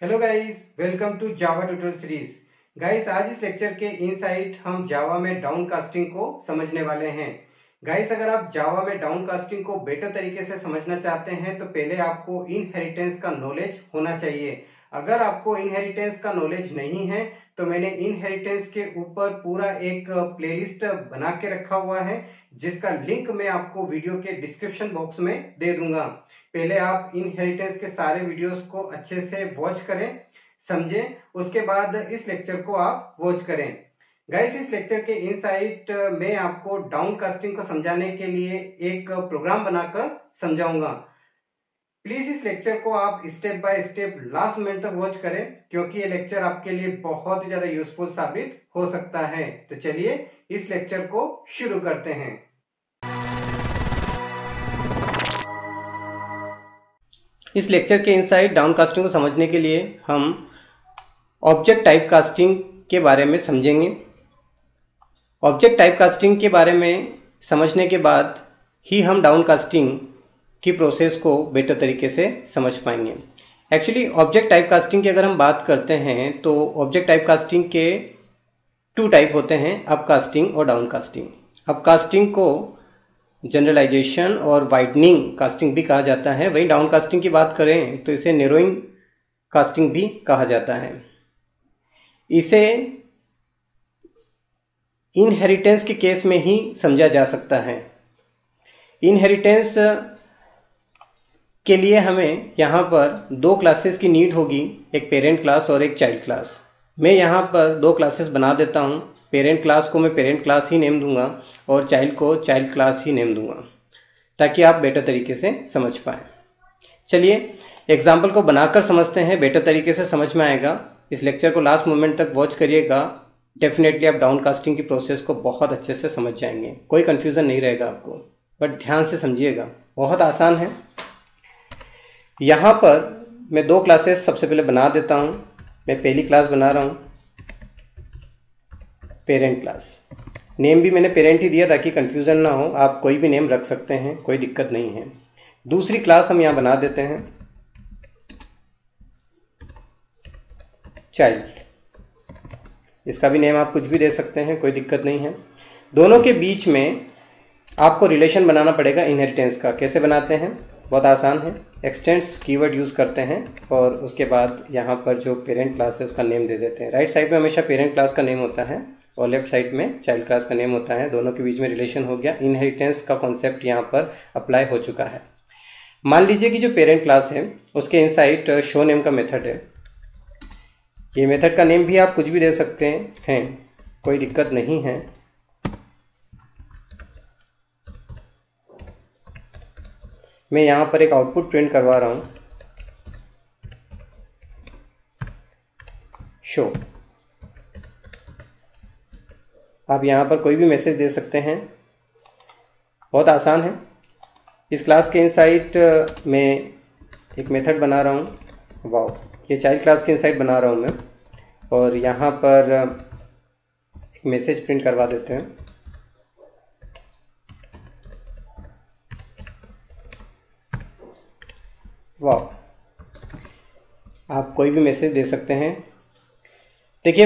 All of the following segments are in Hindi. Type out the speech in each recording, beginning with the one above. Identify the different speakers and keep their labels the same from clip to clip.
Speaker 1: Hello guys, welcome to Java tutorial series. Guys, आज इस लेक्चर के इनसाइट हम जावा में डाउनकास्टिंग को समझने वाले हैं। गाइस, अगर आप जावा में डाउनकास्टिंग को बेटर तरीके से समझना चाहते हैं तो पहले आपको इनहेरिटेंस का नॉलेज होना चाहिए। अगर आपको इनहेरिटेंस का नॉलेज नहीं है तो मैंने इनहेरिटेंस के ऊपर पूरा एक प्लेलिस्ट बना के रखा हुआ है, जिसका लिंक मैं आपको वीडियो के डिस्क्रिप्शन बॉक्स में दे दूंगा। पहले आप इनहेरिटेंस के सारे वीडियोस को अच्छे से वॉच करें, समझें, उसके बाद इस लेक्चर को आप वॉच करें। गाइस, इस लेक्चर के इनसाइट में आपको डाउनकास्टिंग को समझाने के लिए एक प्रोग्राम बनाकर समझाऊंगा। प्लीज इस लेक्चर को आप step by step last minute तक वॉच करें, क्योंकि ये लेक्चर आपके लिए बहुत ही ज्यादा यूजफुल साबित हो सकता है। तो चलिए इस लेक्चर को शुरू करते हैं।
Speaker 2: इस लेक्चर के इनसाइड डाउनकास्टिंग को समझने के लिए हम ऑब्जेक्ट टाइप कास्टिंग के बारे में समझेंगे। ऑब्जेक्ट टाइप कास्टिंग के बारे में समझने के बाद ही हम डाउनकास्टिंग की प्रोसेस को बेटर तरीके से समझ पाएंगे। एक्चुअली ऑब्जेक्ट टाइप कास्टिंग की अगर हम बात करते हैं तो ऑब्जेक्ट टाइप कास्टिंग के 2 टाइप होते हैं, अपकास्टिंग और डाउनकास्टिंग। अपकास्टिंग को जनरलाइजेशन और वाइडनिंग कास्टिंग भी कहा जाता है। वहीं डाउन कास्टिंग की बात करें तो इसे नैरोइंग कास्टिंग भी कहा जाता है। इसे इनहेरिटेंस के केस में ही समझा जा सकता है। इनहेरिटेंस के लिए हमें यहाँ पर 2 क्लासेस की नीड होगी, एक पेरेंट क्लास और एक चाइल्ड क्लास। मैं यहाँ पर 2 क्लासेस बना देता हूँ। पेरेंट क्लास को मैं पेरेंट क्लास ही नेम दूंगा और चाइल्ड को चाइल्ड क्लास ही नेम दूंगा, ताकि आप बेटर तरीके से समझ पाएँ। चलिए एग्जाम्पल को बनाकर समझते हैं, बेटर तरीके से समझ में आएगा। इस लेक्चर को लास्ट मोमेंट तक वॉच करिएगा, डेफिनेटली आप डाउनकास्टिंग की प्रोसेस को बहुत अच्छे से समझ जाएंगे। कोई कन्फ्यूज़न नहीं रहेगा आपको, बट ध्यान से समझिएगा, बहुत आसान है। यहाँ पर मैं 2 क्लासेस सबसे पहले बना देता हूँ। मैं पहली क्लास बना रहा हूँ पेरेंट क्लास। नेम भी मैंने पेरेंट ही दिया ताकि कन्फ्यूज़न ना हो, आप कोई भी नेम रख सकते हैं, कोई दिक्कत नहीं है। दूसरी क्लास हम यहाँ बना देते हैं चाइल्ड। इसका भी नेम आप कुछ भी दे सकते हैं, कोई दिक्कत नहीं है। दोनों के बीच में आपको रिलेशन बनाना पड़ेगा इनहेरिटेंस का। कैसे बनाते हैं? बहुत आसान है। एक्सटेंड्स कीवर्ड यूज़ करते हैं और उसके बाद यहाँ पर जो पेरेंट क्लास है उसका नेम दे देते हैं। राइट साइड में हमेशा पेरेंट क्लास का नेम होता है और लेफ्ट साइड में चाइल्ड क्लास का नेम होता है। दोनों के बीच में रिलेशन हो गया। इनहेरिटेंस का कॉन्सेप्ट यहाँ पर अप्लाई हो चुका है। मान लीजिए कि जो पेरेंट क्लास है उसके इनसाइड शो नेम का मेथड है। ये मेथड का नेम भी आप कुछ भी दे सकते हैं, कोई दिक्कत नहीं है। मैं यहाँ पर एक आउटपुट प्रिंट करवा रहा हूँ, शो। आप यहाँ पर कोई भी मैसेज दे सकते हैं, बहुत आसान है। इस क्लास के इनसाइड मैं एक मेथड बना रहा हूँ, वाओ। ये चाइल्ड क्लास के इनसाइड बना रहा हूँ मैं, और यहाँ पर एक मैसेज प्रिंट करवा देते हैं। वाह, आप कोई भी मैसेज दे सकते हैं। देखिए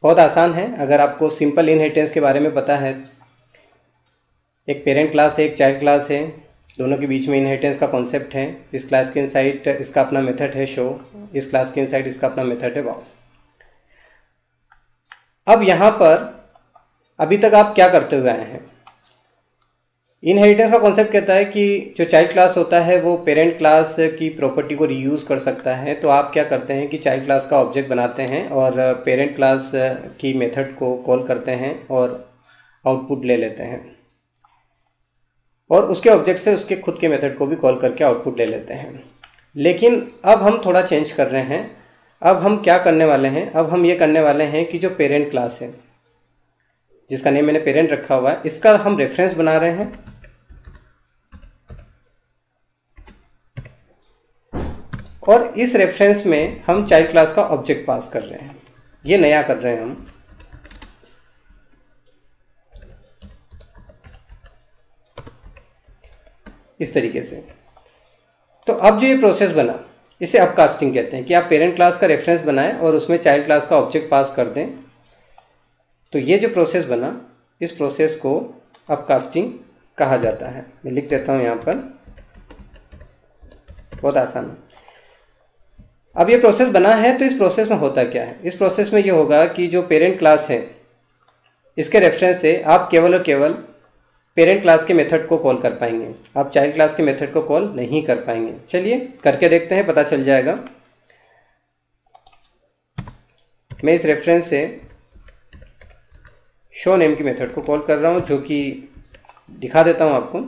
Speaker 2: बहुत आसान है। अगर आपको सिंपल इनहेरिटेंस के बारे में पता है, एक पेरेंट क्लास है, एक चाइल्ड क्लास है, दोनों के बीच में इनहेरिटेंस का कॉन्सेप्ट है। इस क्लास के इनसाइड इसका अपना मेथड है शो, इस क्लास के इनसाइड इसका अपना मेथड है वाओ। अब यहाँ पर अभी तक आप क्या करते हुए आए हैं? इनहेरिटेंस का कॉन्सेप्ट कहता है कि जो चाइल्ड क्लास होता है वो पेरेंट क्लास की प्रॉपर्टी को रीयूज़ कर सकता है। तो आप क्या करते हैं कि चाइल्ड क्लास का ऑब्जेक्ट बनाते हैं और पेरेंट क्लास की मेथड को कॉल करते हैं और आउटपुट ले लेते हैं, और उसके ऑब्जेक्ट से उसके खुद के मेथड को भी कॉल करके आउटपुट ले लेते हैं। लेकिन अब हम थोड़ा चेंज कर रहे हैं। अब हम क्या करने वाले हैं? अब हम ये करने वाले हैं कि जो पेरेंट क्लास है, जिसका नेम मैंने पेरेंट रखा हुआ है, इसका हम रेफरेंस बना रहे हैं। और इस रेफरेंस में हम चाइल्ड क्लास का ऑब्जेक्ट पास कर रहे हैं। ये नया कर रहे हैं हम। इस तरीके से। तो अब जो ये प्रोसेस बना, इसे अपकास्टिंग कहते हैं कि आप पेरेंट क्लास का रेफरेंस बनाएं और उसमें चाइल्ड क्लास का ऑब्जेक्ट पास कर दें। तो ये जो प्रोसेस बना, इस प्रोसेस को अपकास्टिंग कहा जाता है। मैं लिख देता हूँ यहाँ पर, बहुत आसान है। अब ये प्रोसेस बना है तो इस प्रोसेस में होता क्या है? इस प्रोसेस में ये होगा कि जो पेरेंट क्लास है इसके रेफरेंस से आप केवल और केवल पेरेंट क्लास के मेथड को कॉल कर पाएंगे, आप चाइल्ड क्लास के मेथड को कॉल नहीं कर पाएंगे। चलिए करके देखते हैं, पता चल जाएगा। मैं इस रेफरेंस से शो नेम की मेथड को कॉल कर रहा हूँ, जो कि दिखा देता हूँ आपको।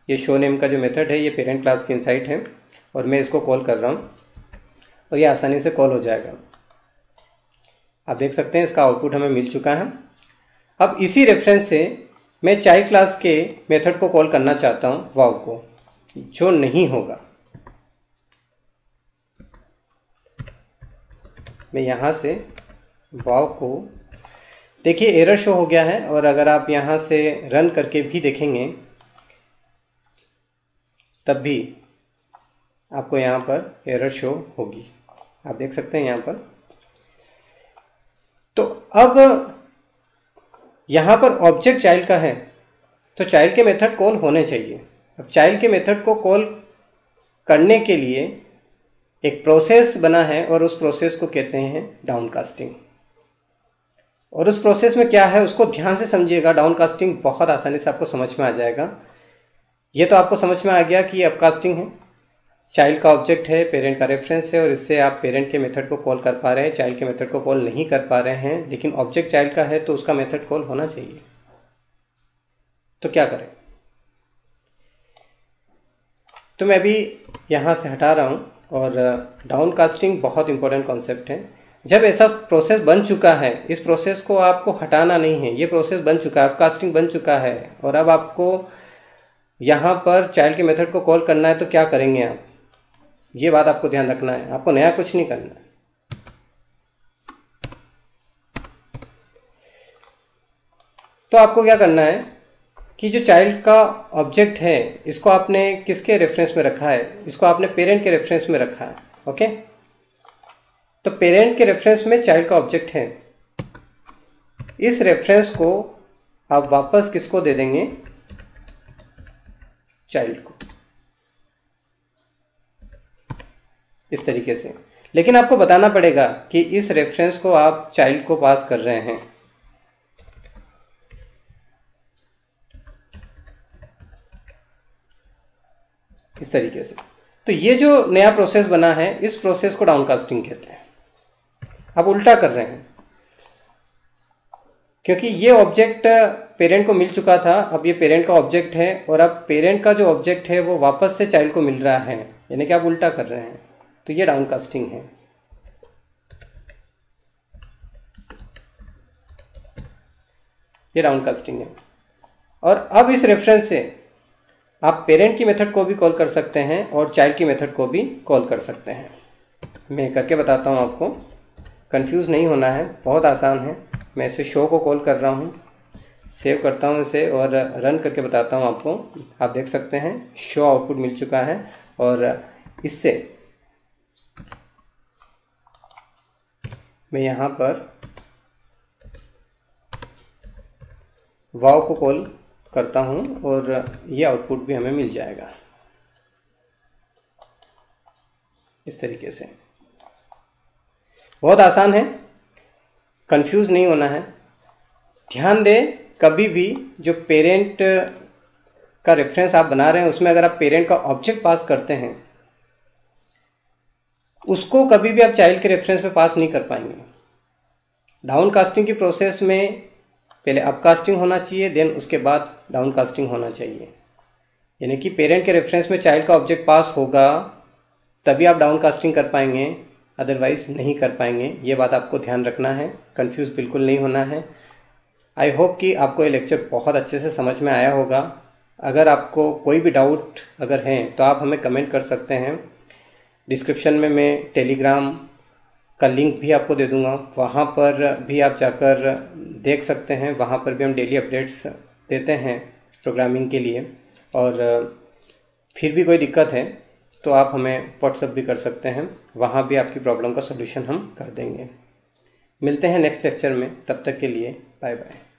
Speaker 2: ये शो नेम का जो मेथड है ये पेरेंट क्लास के इनसाइड है और मैं इसको कॉल कर रहा हूँ और ये आसानी से कॉल हो जाएगा। आप देख सकते हैं इसका आउटपुट हमें मिल चुका है। अब इसी रेफरेंस से मैं चाइल्ड क्लास के मेथड को कॉल करना चाहता हूँ, वाव को, जो नहीं होगा। मैं यहाँ से वाव को, देखिए एरर शो हो गया है और अगर आप यहाँ से रन करके भी देखेंगे तब भी आपको यहाँ पर एरर शो होगी। आप देख सकते हैं यहाँ पर। तो अब यहाँ पर ऑब्जेक्ट चाइल्ड का है तो चाइल्ड के मेथड कॉल होने चाहिए। अब चाइल्ड के मेथड को कॉल करने के लिए एक प्रोसेस बना है और उस प्रोसेस को कहते हैं डाउनकास्टिंग। और उस प्रोसेस में क्या है उसको ध्यान से समझिएगा। डाउनकास्टिंग बहुत आसानी से आपको समझ में आ जाएगा। ये तो आपको समझ में आ गया कि ये अपकास्टिंग है। चाइल्ड का ऑब्जेक्ट है, पेरेंट का रेफरेंस है और इससे आप पेरेंट के मेथड को कॉल कर पा रहे हैं, चाइल्ड के मेथड को कॉल नहीं कर पा रहे हैं। लेकिन ऑब्जेक्ट चाइल्ड का है तो उसका मेथड कॉल होना चाहिए। तो क्या करें? तो मैं अभी यहाँ से हटा रहा हूँ। और डाउनकास्टिंग बहुत इंपॉर्टेंट कॉन्सेप्ट है। जब ऐसा प्रोसेस बन चुका है, इस प्रोसेस को आपको हटाना नहीं है। ये प्रोसेस बन चुका है, अपकास्टिंग बन चुका है और अब आपको यहाँ पर चाइल्ड के मेथड को कॉल करना है। तो क्या करेंगे आप? ये बात आपको ध्यान रखना है, आपको नया कुछ नहीं करना है। तो आपको क्या करना है कि जो चाइल्ड का ऑब्जेक्ट है इसको आपने किसके रेफरेंस में रखा है? इसको आपने पेरेंट के रेफरेंस में रखा है। ओके, तो पेरेंट के रेफरेंस में चाइल्ड का ऑब्जेक्ट है। इस रेफरेंस को आप वापस किसको दे देंगे? चाइल्ड को, इस तरीके से। लेकिन आपको बताना पड़ेगा कि इस रेफरेंस को आप चाइल्ड को पास कर रहे हैं। इस तरीके से। तो ये जो नया प्रोसेस बना है इस प्रोसेस को डाउनकास्टिंग कहते हैं। आप उल्टा कर रहे हैं क्योंकि ये ऑब्जेक्ट पेरेंट को मिल चुका था, अब ये पेरेंट का ऑब्जेक्ट है और अब पेरेंट का जो ऑब्जेक्ट है वो वापस से चाइल्ड को मिल रहा है, यानी कि आप उल्टा कर रहे हैं। तो ये डाउनकास्टिंग है। ये डाउनकास्टिंग है। और अब इस रेफरेंस से आप पेरेंट की मेथड को भी कॉल कर सकते हैं और चाइल्ड की मेथड को भी कॉल कर सकते हैं। मैं करके बताता हूँ आपको, कंफ्यूज नहीं होना है, बहुत आसान है। मैं इसे शो को कॉल कर रहा हूँ, सेव करता हूँ इसे और रन करके बताता हूँ आपको। आप देख सकते हैं शो आउटपुट मिल चुका है और इससे मैं यहाँ पर वाव को कॉल करता हूँ और ये आउटपुट भी हमें मिल जाएगा इस तरीके से। बहुत आसान है, कंफ्यूज नहीं होना है। ध्यान दें, कभी भी जो पेरेंट का रेफरेंस आप बना रहे हैं उसमें अगर आप पेरेंट का ऑब्जेक्ट पास करते हैं उसको कभी भी आप चाइल्ड के रेफरेंस में पास नहीं कर पाएंगे। डाउनकास्टिंग की प्रोसेस में पहले अपकास्टिंग होना चाहिए, देन उसके बाद डाउनकास्टिंग होना चाहिए। यानी कि पेरेंट के रेफरेंस में चाइल्ड का ऑब्जेक्ट पास होगा तभी आप डाउनकास्टिंग कर पाएंगे, अदरवाइज नहीं कर पाएंगे। ये बात आपको ध्यान रखना है, कंफ्यूज बिल्कुल नहीं होना है। आई होप कि आपको ये लेक्चर बहुत अच्छे से समझ में आया होगा। अगर आपको कोई भी डाउट अगर है तो आप हमें कमेंट कर सकते हैं। डिस्क्रिप्शन में मैं टेलीग्राम का लिंक भी आपको दे दूंगा, वहाँ पर भी आप जाकर देख सकते हैं। वहाँ पर भी हम डेली अपडेट्स देते हैं प्रोग्रामिंग के लिए। और फिर भी कोई दिक्कत है तो आप हमें व्हाट्सएप भी कर सकते हैं, वहाँ भी आपकी प्रॉब्लम का सलूशन हम कर देंगे। मिलते हैं नेक्स्ट लेक्चर में, तब तक के लिए बाय बाय।